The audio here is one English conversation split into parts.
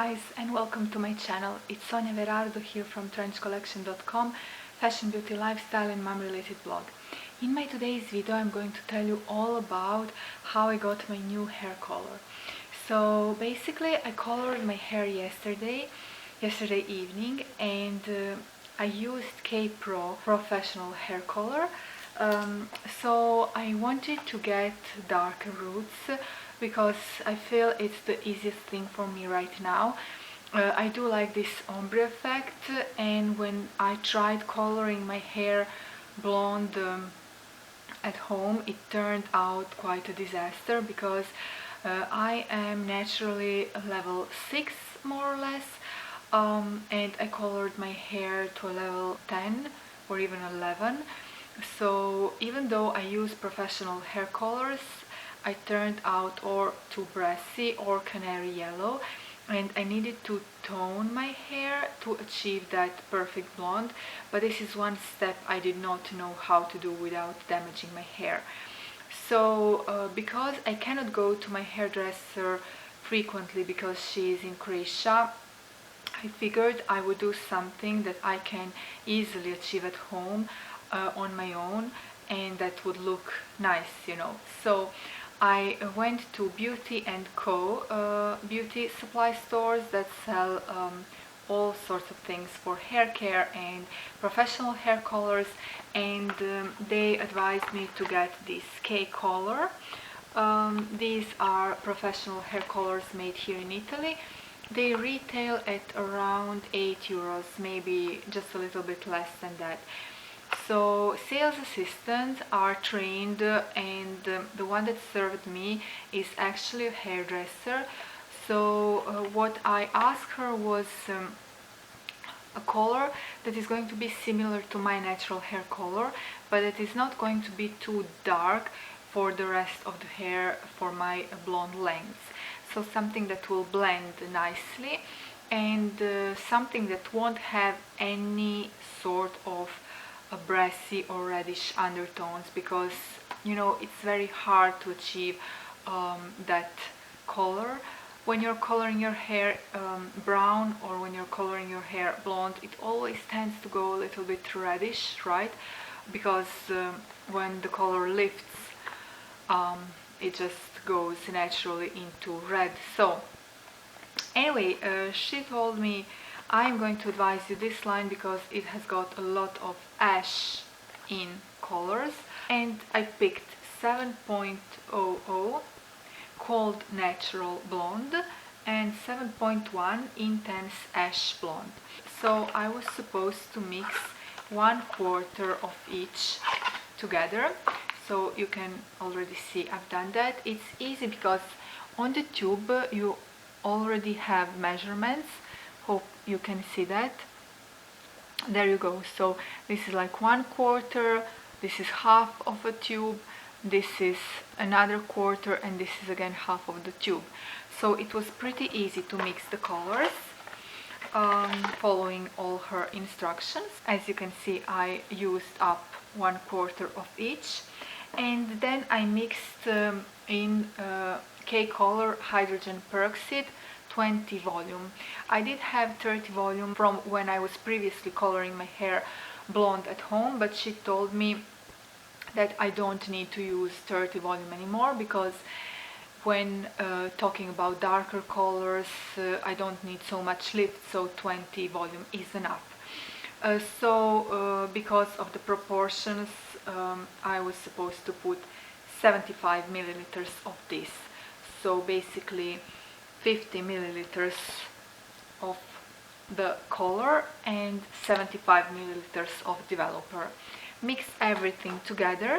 guys, and welcome to my channel. It's SoniaVerardo here from trenchcollection.com, fashion, beauty, lifestyle and mom related blog. In my today's video I'm going to tell you all about how I got my new hair color. So basically I colored my hair yesterday evening, and I used K-Pro professional hair color. So I wanted to get darker roots because I feel it's the easiest thing for me right now. I do like this ombre effect, and when I tried coloring my hair blonde at home, it turned out quite a disaster because I am naturally a level 6 more or less, and I colored my hair to a level 10 or even 11. So even though I use professional hair colors, I turned out or too brassy or canary yellow, and I needed to tone my hair to achieve that perfect blonde, but this is one step I did not know how to do without damaging my hair. So because I cannot go to my hairdresser frequently because she is in Croatia, I figured I would do something that I can easily achieve at home on my own, and that would look nice, you know. So I went to Beauty & Co. Beauty supply stores that sell all sorts of things for hair care and professional hair colors, and they advised me to get this KayColor. These are professional hair colors made here in Italy. They retail at around 8 euros, maybe just a little bit less than that. So sales assistants are trained, and the one that served me is actually a hairdresser. So what I asked her was a color that is going to be similar to my natural hair color, but it is not going to be too dark for the rest of the hair for my blonde length. So something that will blend nicely, and something that won't have any sort of a brassy or reddish undertones, because you know it's very hard to achieve that color when you're coloring your hair brown, or when you're coloring your hair blonde. It always tends to go a little bit reddish, right? Because when the color lifts, it just goes naturally into red. So anyway, she told me, I'm going to advise you this line because it has got a lot of ash in colors, and I picked 7.00 called natural blonde and 7.1 intense ash blonde. So I was supposed to mix 1/4 of each together. So you can already see I've done that. It's easy because on the tube you already have measurements. Hope you can see that. There you go. So this is like 1/4, this is half of a tube, this is another quarter, and this is again half of the tube. So it was pretty easy to mix the colors, following all her instructions. As you can see, I used up 1/4 of each, and then I mixed in KayColor hydrogen peroxide 20 volume. I did have 30 volume from when I was previously coloring my hair blonde at home, but she told me that I don't need to use 30 volume anymore, because when talking about darker colors, I don't need so much lift, so 20 volume is enough. Because of the proportions, I was supposed to put 75 milliliters of this. So basically 50 milliliters of the color and 75 milliliters of developer. Mix everything together.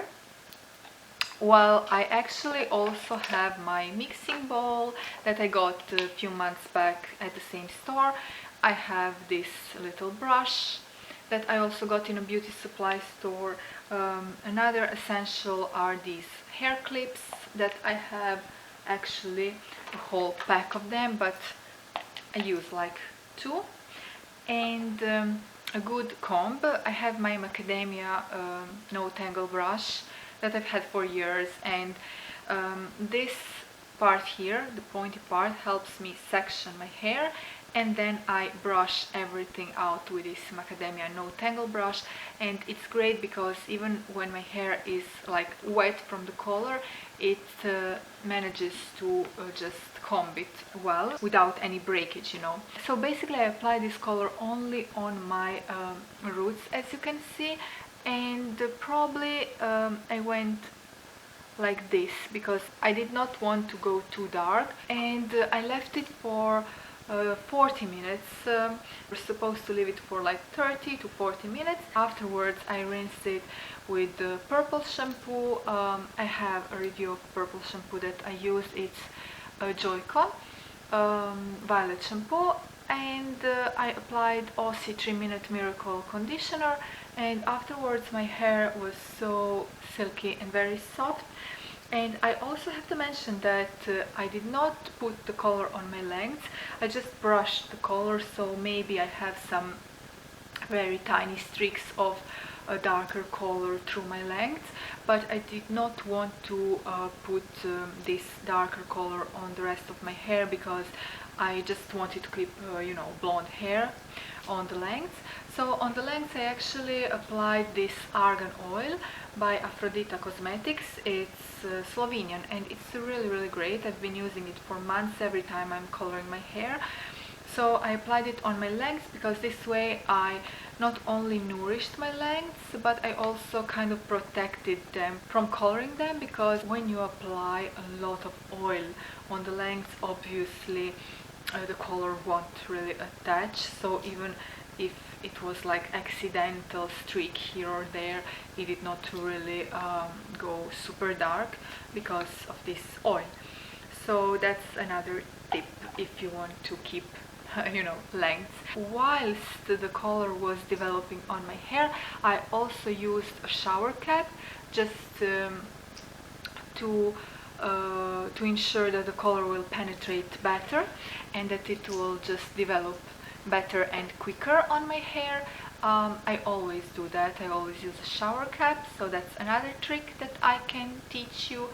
Well, I actually also have my mixing bowl that I got a few months back at the same store. I have this little brush that I also got in a beauty supply store. Another essential are these hair clips that I have, actually a whole pack of them, but I use like 2, and a good comb. I have my macadamia no tangle brush that I've had for years, and this part here, the pointy part, helps me section my hair, and then I brush everything out with this macadamia no tangle brush. And it's great because even when my hair is like wet from the color, it manages to just comb it well without any breakage, you know. So basically I apply this color only on my roots, as you can see, and probably I went like this because I did not want to go too dark, and I left it for 40 minutes. We're supposed to leave it for like 30 to 40 minutes. Afterwards I rinsed it with the purple shampoo. I have a review of purple shampoo that I use. It's Joycon violet shampoo, and I applied Aussie 3-minute miracle conditioner, and afterwards my hair was so silky and very soft. And I also have to mention that I did not put the color on my lengths. I just brushed the color, so maybe I have some very tiny streaks of a darker color through my lengths, but I did not want to put this darker color on the rest of my hair because I just wanted to keep you know, blonde hair on the lengths. So on the lengths I actually applied this argan oil by Aphrodita Cosmetics. It's Slovenian and it's really great. I've been using it for months every time I'm coloring my hair. So I applied it on my lengths because this way I not only nourished my lengths, but I also kind of protected them from coloring them, because when you apply a lot of oil on the lengths, obviously the color won't really attach. So even if it was like accidental streak here or there, it did not really go super dark because of this oil. So that's another tip if you want to keep you know, lengths. Whilst the color was developing on my hair, I also used a shower cap just to ensure that the color will penetrate better and that it will just develop better and quicker on my hair. I always do that. I always use a shower cap, so that's another trick that I can teach you.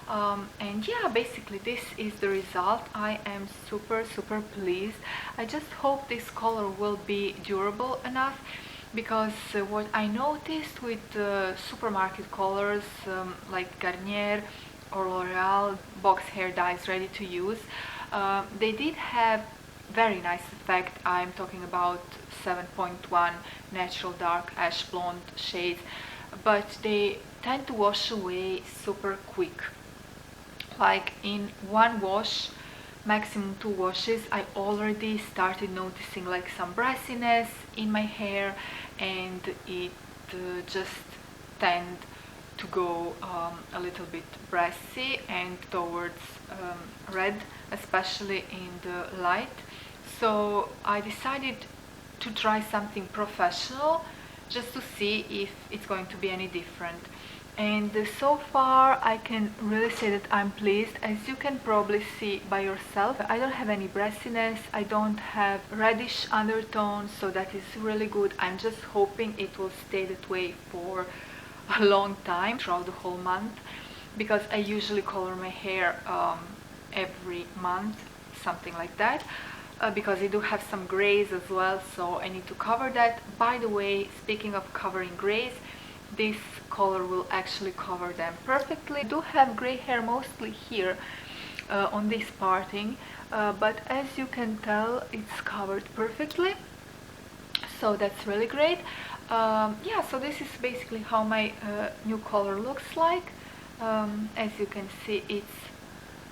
And yeah, basically this is the result. I am super pleased. I just hope this color will be durable enough, because what I noticed with supermarket colors like Garnier or L'Oreal box hair dyes ready to use, they did have very nice effect. I'm talking about 7.1 natural dark ash blonde shades, but they tend to wash away super quick. Like in one wash, maximum 2 washes, I already started noticing like some brassiness in my hair, and it just tend to go a little bit brassy and towards red, especially in the light. So I decided to try something professional just to see if it's going to be any different. And so far I can really say that I'm pleased. As you can probably see by yourself, I don't have any brassiness, I don't have reddish undertones, so that is really good. I'm just hoping it will stay that way for a long time, throughout the whole month, because I usually color my hair every month, something like that, because I do have some grays as well, so I need to cover that. By the way, speaking of covering grays, this color will actually cover them perfectly. I do have gray hair mostly here on this parting, but as you can tell, it's covered perfectly, so that's really great. Yeah, so this is basically how my new color looks like. As you can see, it's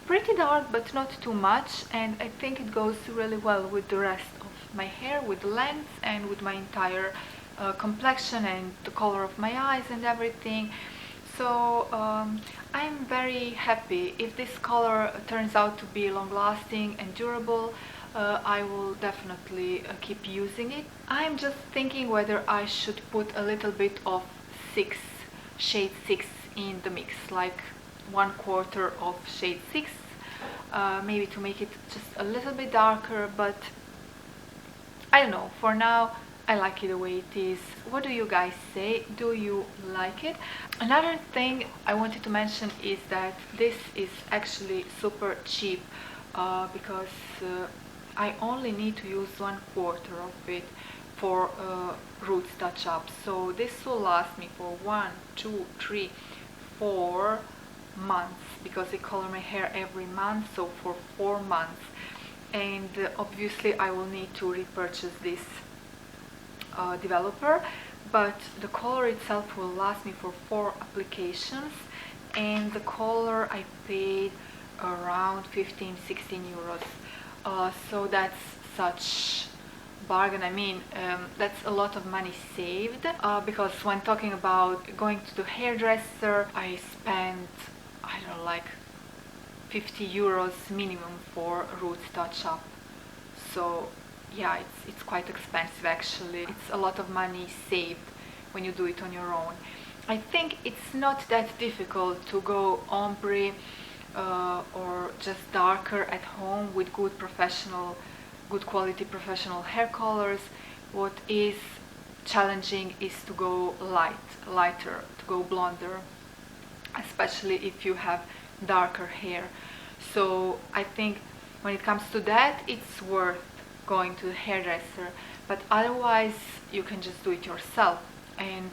pretty dark but not too much, and I think it goes really well with the rest of my hair, with the length and with my entire complexion and the color of my eyes and everything. So I'm very happy. If this color turns out to be long-lasting and durable, I will definitely keep using it. I'm just thinking whether I should put a little bit of shade 6 in the mix, like 1/4 of shade 6, maybe to make it just a little bit darker, but I don't know, for now I like it the way it is. What do you guys say? Do you like it? Another thing I wanted to mention is that this is actually super cheap, because I only need to use 1/4 of it for roots touch-up. So this will last me for 1, 2, 3, 4 months, because I color my hair every month, so for 4 months. And obviously I will need to repurchase this developer, but the color itself will last me for 4 applications, and the color I paid around 15-16 euros. So that's such bargain. I mean, that's a lot of money saved, because when talking about going to the hairdresser, I spent, I don't know, like 50 euros minimum for roots touch-up. So yeah, it's quite expensive actually. It's a lot of money saved when you do it on your own. I think it's not that difficult to go ombre or just darker at home with good quality professional hair colors. What is challenging is to go lighter, to go blonder, especially if you have darker hair. So I think when it comes to that, it's worth going to the hairdresser, but otherwise you can just do it yourself, and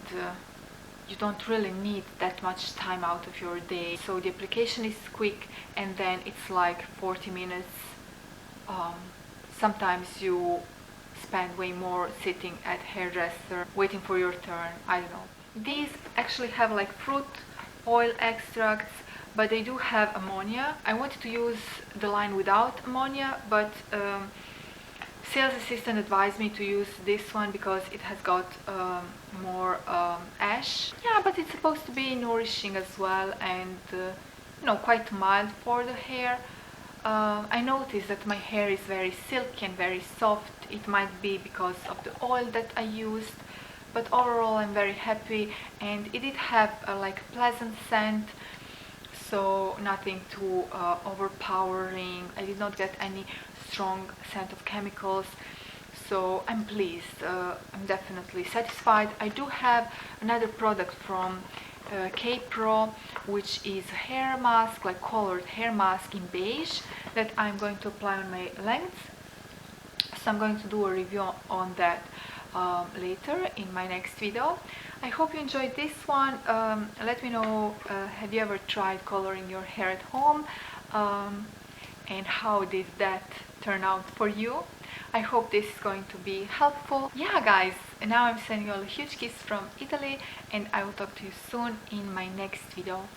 you don't really need that much time out of your day. So the application is quick, and then it's like 40 minutes. Sometimes you spend way more sitting at hairdresser waiting for your turn. I don't know. These actually have like fruit oil extracts, but they do have ammonia. I wanted to use the line without ammonia, but sales assistant advised me to use this one because it has got more ash. Yeah, but it's supposed to be nourishing as well, and you know, quite mild for the hair. I noticed that my hair is very silky and very soft. It might be because of the oil that I used, but overall I'm very happy, and it did have a like pleasant scent, so nothing too overpowering. I did not get any strong scent of chemicals, so I'm pleased. I'm definitely satisfied. I do have another product from KPro, which is a hair mask, like colored hair mask in beige, that I'm going to apply on my length. So I'm going to do a review on that later in my next video. I hope you enjoyed this one. Let me know, have you ever tried coloring your hair at home, and how did that turn out for you? I hope this is going to be helpful. Yeah guys, and now I'm sending you all a huge kiss from Italy, and I will talk to you soon in my next video.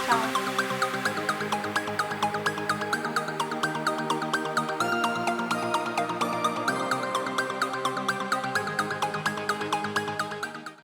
Ciao!